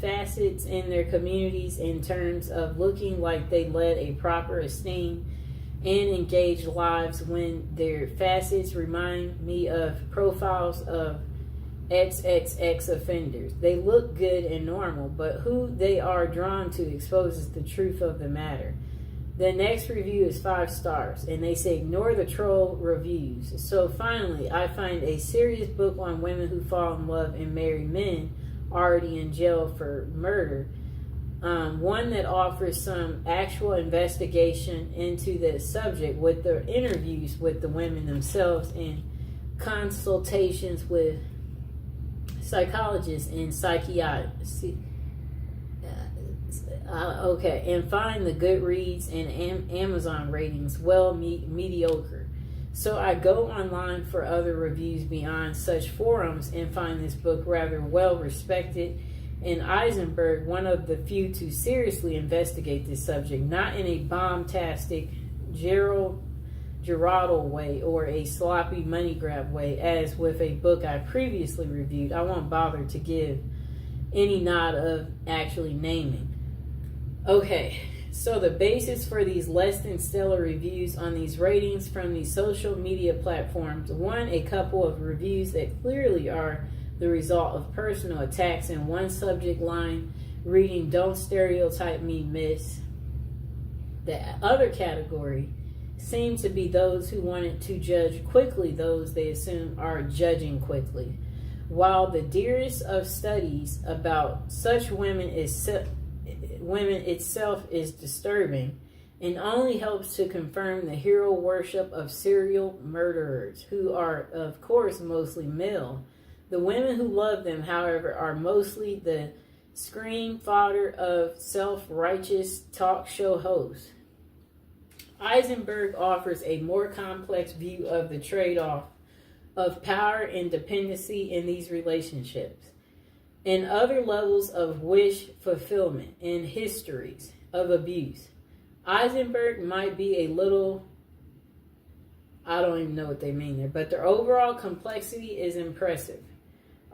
facets in their communities in terms of looking like they led a proper, esteemed, and engaged lives, when their facets remind me of profiles of XXX offenders. They look good and normal, but who they are drawn to exposes the truth of the matter. The next review is 5 stars, and they say ignore the troll reviews. So finally, I find a serious book on women who fall in love and marry men already in jail for murder. One that offers some actual investigation into the subject with the interviews with the women themselves and consultations with psychologists and psychiatrists. Okay, and find the Goodreads and Amazon ratings mediocre. So I go online for other reviews beyond such forums and find this book rather well respected, and Eisenberg one of the few to seriously investigate this subject, not in a bombastic Geraldo way or a sloppy money grab way as with a book I previously reviewed. I won't bother to give any nod of actually naming. Okay, So the basis for these less than stellar reviews on these ratings from these social media platforms, one, a couple of reviews that clearly are the result of personal attacks in one subject line, reading "Don't stereotype me, miss." The other category seem to be those who wanted to judge quickly those they assume are judging quickly. While the dearest of studies about such women itself is disturbing and only helps to confirm the hero worship of serial murderers, who are, of course, mostly male. The women who love them, however, are mostly the scream fodder of self-righteous talk show hosts. Eisenberg offers a more complex view of the trade-off of power and dependency in these relationships, and other levels of wish fulfillment and histories of abuse. Eisenberg might be a little, I don't even know what they mean there, but their overall complexity is impressive.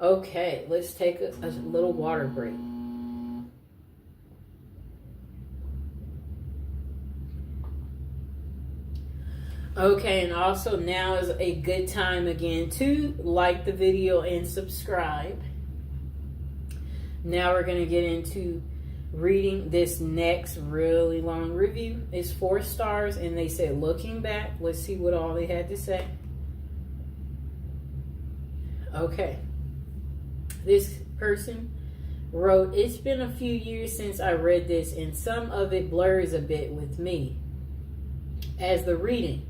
Okay, let's take a little water break. Okay, and also now is a good time again to like the video and subscribe. Now we're going to get into reading this next really long review. It's 4 stars, and they said, looking back, let's see what all they had to say. Okay. This person wrote, "It's been a few years since I read this, and some of it blurs a bit with me. As the reading,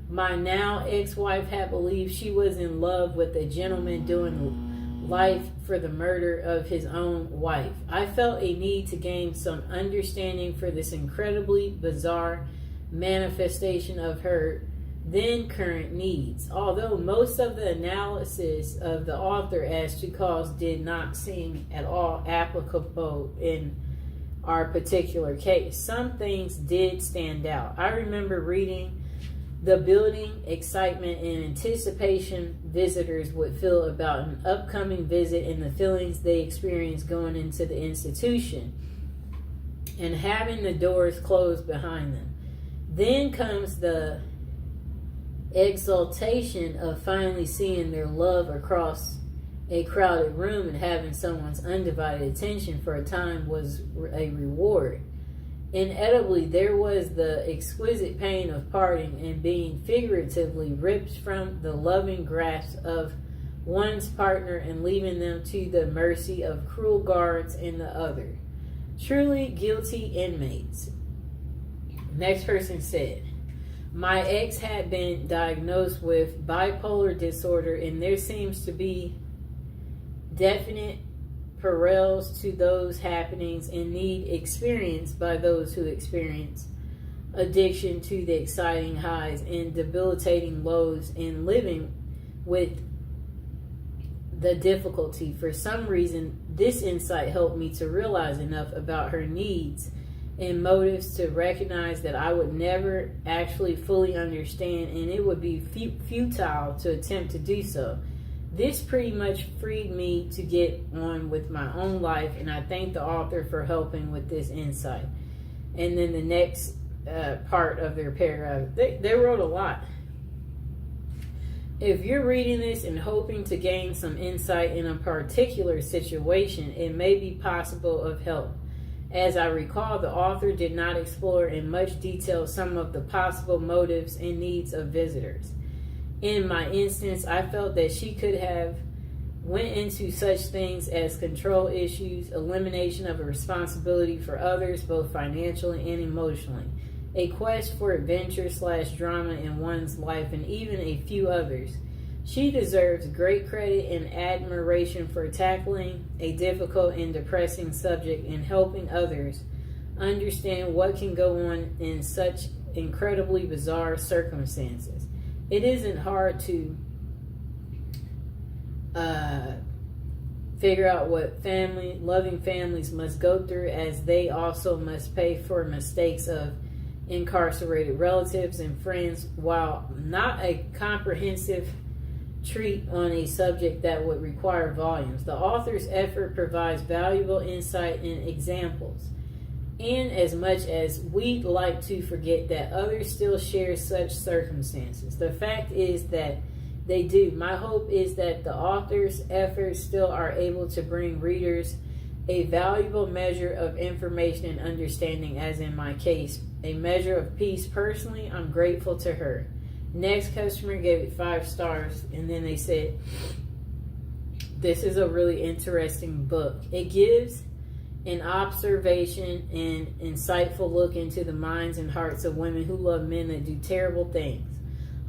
my now ex-wife had believed she was in love with a gentleman doing life for the murder of his own wife. I felt a need to gain some understanding for this incredibly bizarre manifestation of her then current needs, although most of the analysis of the author as to cause did not seem at all applicable in our particular case. Some things did stand out. I remember reading the building excitement and anticipation visitors would feel about an upcoming visit and the feelings they experienced going into the institution and having the doors closed behind them. Then comes the exaltation of finally seeing their love across a crowded room, and having someone's undivided attention for a time was a reward. Inevitably, there was the exquisite pain of parting and being figuratively ripped from the loving grasp of one's partner and leaving them to the mercy of cruel guards and the other. Truly guilty inmates." Next person said, "My ex had been diagnosed with bipolar disorder, and there seems to be definite parallels to those happenings and need experienced by those who experience addiction to the exciting highs and debilitating lows and living with the difficulty. For some reason, this insight helped me to realize enough about her needs and motives to recognize that I would never actually fully understand, and it would be futile to attempt to do so. This pretty much freed me to get on with my own life, and I thank the author for helping with this insight." And then the next part of their paragraph, they wrote a lot. If you're reading this and hoping to gain some insight in a particular situation, it may be possible of help. As I recall, the author did not explore in much detail some of the possible motives and needs of visitors. In my instance, I felt that she could have went into such things as control issues, elimination of a responsibility for others, both financially and emotionally, a quest for adventure/drama in one's life, and even a few others. She deserves great credit and admiration for tackling a difficult and depressing subject and helping others understand what can go on in such incredibly bizarre circumstances. It isn't hard to figure out what loving families must go through, as they also must pay for mistakes of incarcerated relatives and friends. While not a comprehensive treat on a subject that would require volumes, the author's effort provides valuable insight and examples. in as much as we'd like to forget that others still share such circumstances. The fact is that they do. My hope is that the author's efforts still are able to bring readers a valuable measure of information and understanding, as in my case, a measure of peace. Personally, I'm grateful to her. Next customer gave it 5 stars, and then they said, this is a really interesting book. It gives an observation and insightful look into the minds and hearts of women who love men that do terrible things.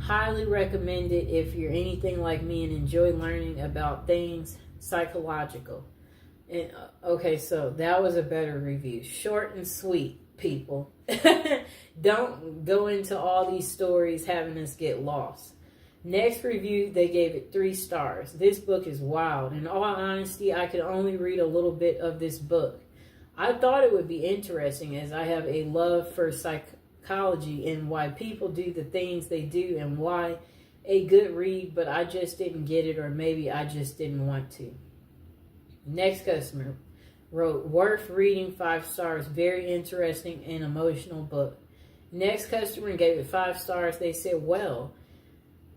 Highly recommend it if you're anything like me and enjoy learning about things psychological. And, okay, so that was a better review. Short and sweet, people. Don't go into all these stories having us get lost. Next review, they gave it 3 stars. This book is wild. In all honesty, I could only read a little bit of this book. I thought it would be interesting, as I have a love for psychology and why people do the things they do and why a good read, but I just didn't get it, or maybe I just didn't want to. Next customer wrote, worth reading, 5 stars, very interesting and emotional book. Next customer gave it 5 stars. They said, well,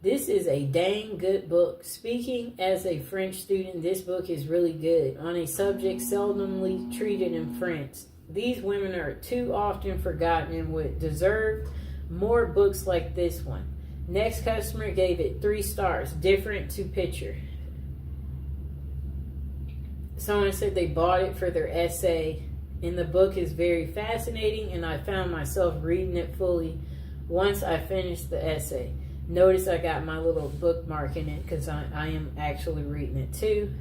this is a dang good book. Speaking as a French student, this book is really good on a subject seldomly treated in France. These women are too often forgotten and would deserve more books like this one. Next customer gave it 3 stars, different to picture. Someone said they bought it for their essay, and the book is very fascinating, and I found myself reading it fully once I finished the essay. Notice I got my little bookmark in it because I am actually reading it too.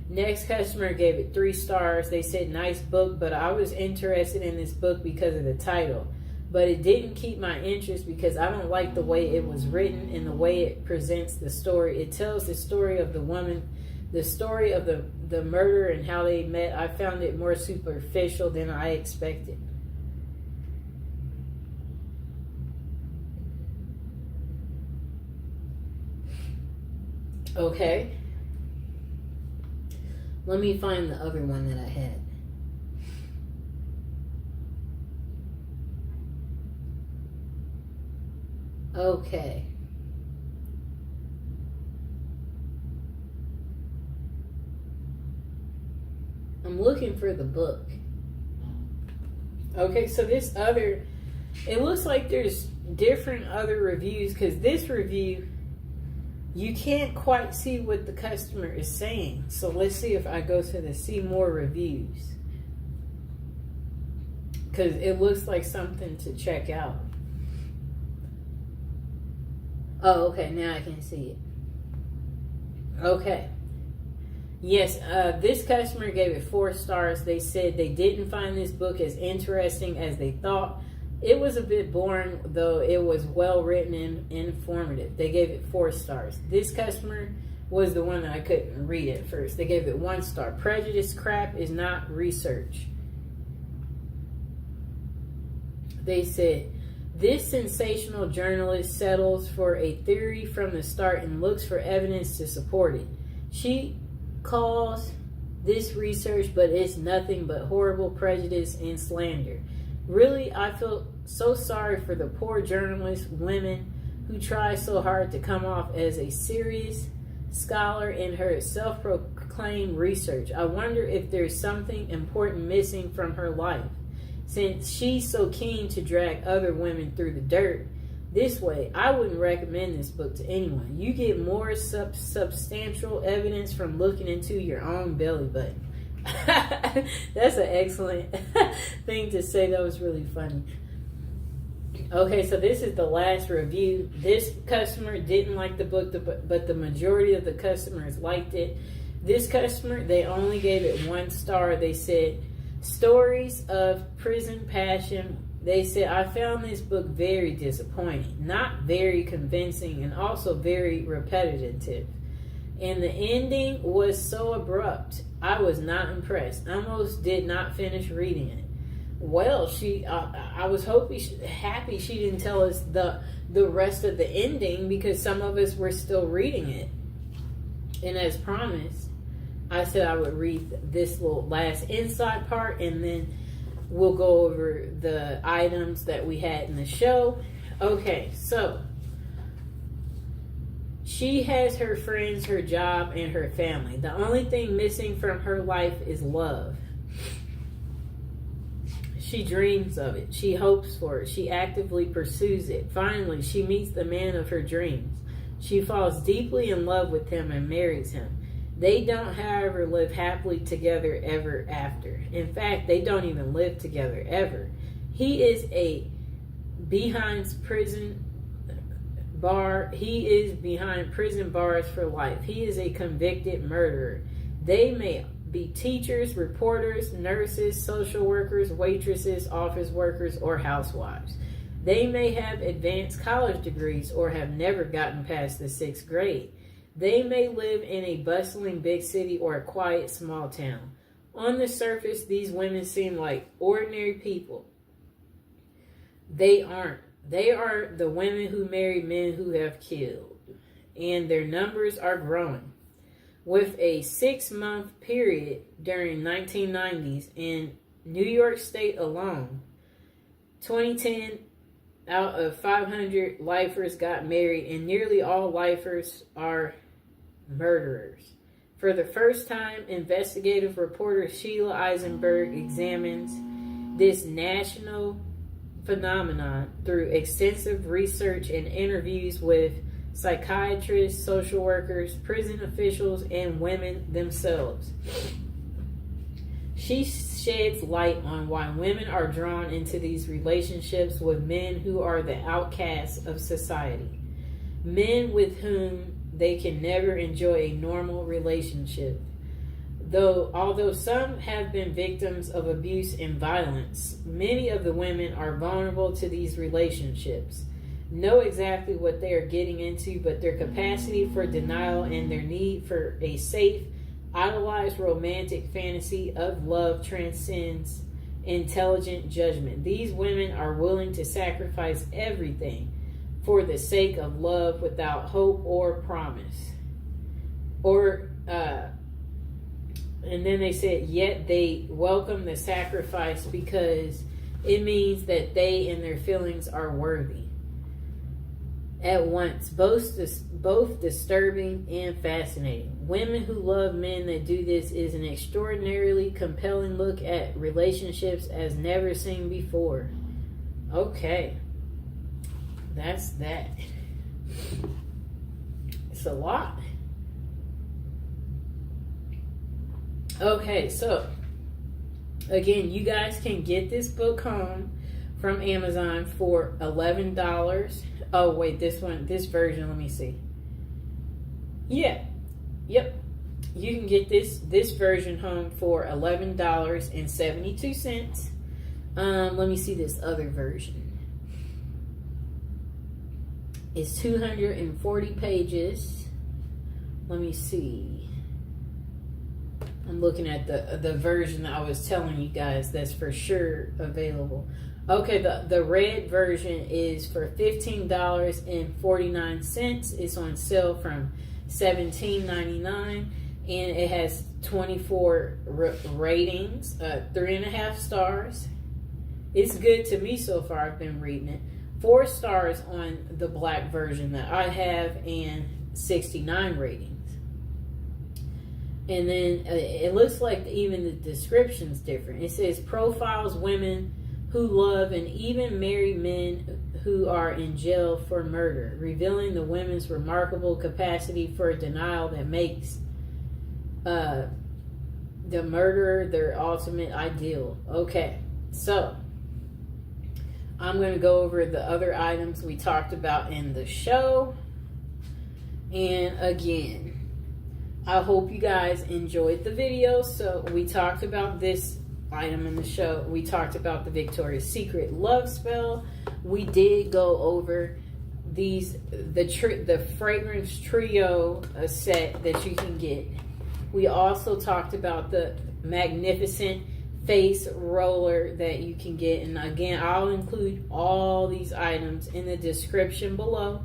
Next customer gave it 3 stars. They said, nice book, but I was interested in this book because of the title. But it didn't keep my interest because I don't like the way it was written and the way it presents the story. It tells the story of the woman, the story of the murder and how they met. I found it more superficial than I expected. Okay. Let me find the other one that I had. Okay. I'm looking for the book. Okay, so this other, it looks like there's different other reviews, because this review, you can't quite see what the customer is saying. So let's see if I go to the see more reviews, because it looks like something to check out. Oh, okay, now I can see it. Okay. Yes, this customer gave it 4 stars. They said they didn't find this book as interesting as they thought. It was a bit boring, though it was well written and informative. They gave it 4 stars. This customer was the one that I couldn't read at first. They gave it 1 star. Prejudice crap is not research. They said, this sensational journalist settles for a theory from the start and looks for evidence to support it. She calls this research, but it's nothing but horrible prejudice and slander. Really, I feel so sorry for the poor journalist women who try so hard to come off as a serious scholar in her self-proclaimed research. I wonder if there's something important missing from her life, since she's so keen to drag other women through the dirt this way. I wouldn't recommend this book to anyone. You get more substantial evidence from looking into your own belly button. That's an excellent thing to say. That was really funny. Okay, so this is the last review. This customer didn't like the book, but the majority of the customers liked it. This customer, they only gave it 1 star. They said, stories of prison passion. They said, I found this book very disappointing, not very convincing, and also very repetitive. And the ending was so abrupt. I was not impressed. I almost did not finish reading it. Well, I was happy she didn't tell us the rest of the ending, because some of us were still reading it. And as promised, I said I would read this little last inside part, and then we'll go over the items that we had in the show. Okay, so she has her friends, her job, and her family. The only thing missing from her life is love. She dreams of it. She hopes for it. She actively pursues it. Finally, she meets the man of her dreams. She falls deeply in love with him and marries him. They don't, however, live happily together ever after. In fact, they don't even live together ever. He is behind prison bars for life. He is a convicted murderer. They may be teachers, reporters, nurses, social workers, waitresses, office workers, or housewives. They may have advanced college degrees or have never gotten past the 6th grade. They may live in a bustling big city or a quiet small town. On the surface, these women seem like ordinary people. They aren't. They are the women who marry men who have killed, and their numbers are growing. With a 6-month period during 1990s in New York State alone, 2010 out of 500 lifers got married, and nearly all lifers are murderers. For the first time, investigative reporter Sheila Eisenberg examines this national phenomenon through extensive research and interviews with psychiatrists, social workers, prison officials, and women themselves. She sheds light on why women are drawn into these relationships with men who are the outcasts of society, men with whom they can never enjoy a normal relationship. Although some have been victims of abuse and violence, many of the women are vulnerable to these relationships, know exactly what they are getting into, but their capacity for denial and their need for a safe, idolized romantic fantasy of love transcends intelligent judgment. These women are willing to sacrifice everything for the sake of love without hope or promise. And then they said, yet they welcome the sacrifice because it means that they and their feelings are worthy. At once, both disturbing and fascinating. Women who love men that do this is an extraordinarily compelling look at relationships as never seen before. Okay. That's that. It's a lot. Okay, so again, you guys can get this book home from Amazon for $11. Oh wait, this version, let me see. Yep. You can get this version home for $11.72. Let me see this other version. It's 240 pages. Let me see. I'm looking at the version that I was telling you guys that's for sure available. Okay, the red version is for $15.49. It's on sale from $17.99, and it has 24 ratings, 3.5 stars. It's good to me so far. I've been reading it. 4 stars on the black version that I have, and 69 ratings. And then it looks like even the description's different. It says profiles women who love and even marry men who are in jail for murder, revealing the women's remarkable capacity for denial that makes the murderer their ultimate ideal. Okay, so I'm going to go over the other items we talked about in the show. And again, I hope you guys enjoyed the video. So we talked about this item in the show. We talked about the Victoria's Secret love spell. We did go over the fragrance trio set that you can get. We also talked about the magnificent face roller that you can get. And again, I'll include all these items in the description below.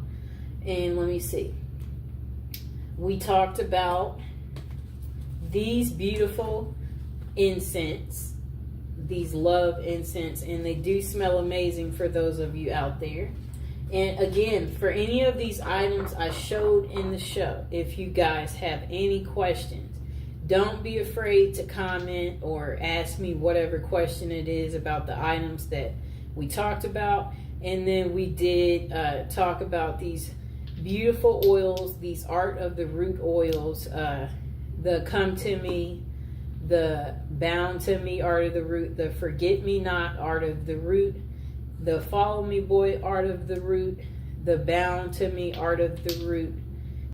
And let me see. We talked about these beautiful incense, these love incense, and they do smell amazing for those of you out there. And again, for any of these items I showed in the show, if you guys have any questions, don't be afraid to comment or ask me whatever question it is about the items that we talked about. And then we did talk about these beautiful oils, these Art of the Root oils, the Come to Me, the Bound to Me Art of the Root, the Forget Me Not Art of the Root, the Follow Me Boy Art of the Root, the Bound to Me Art of the Root,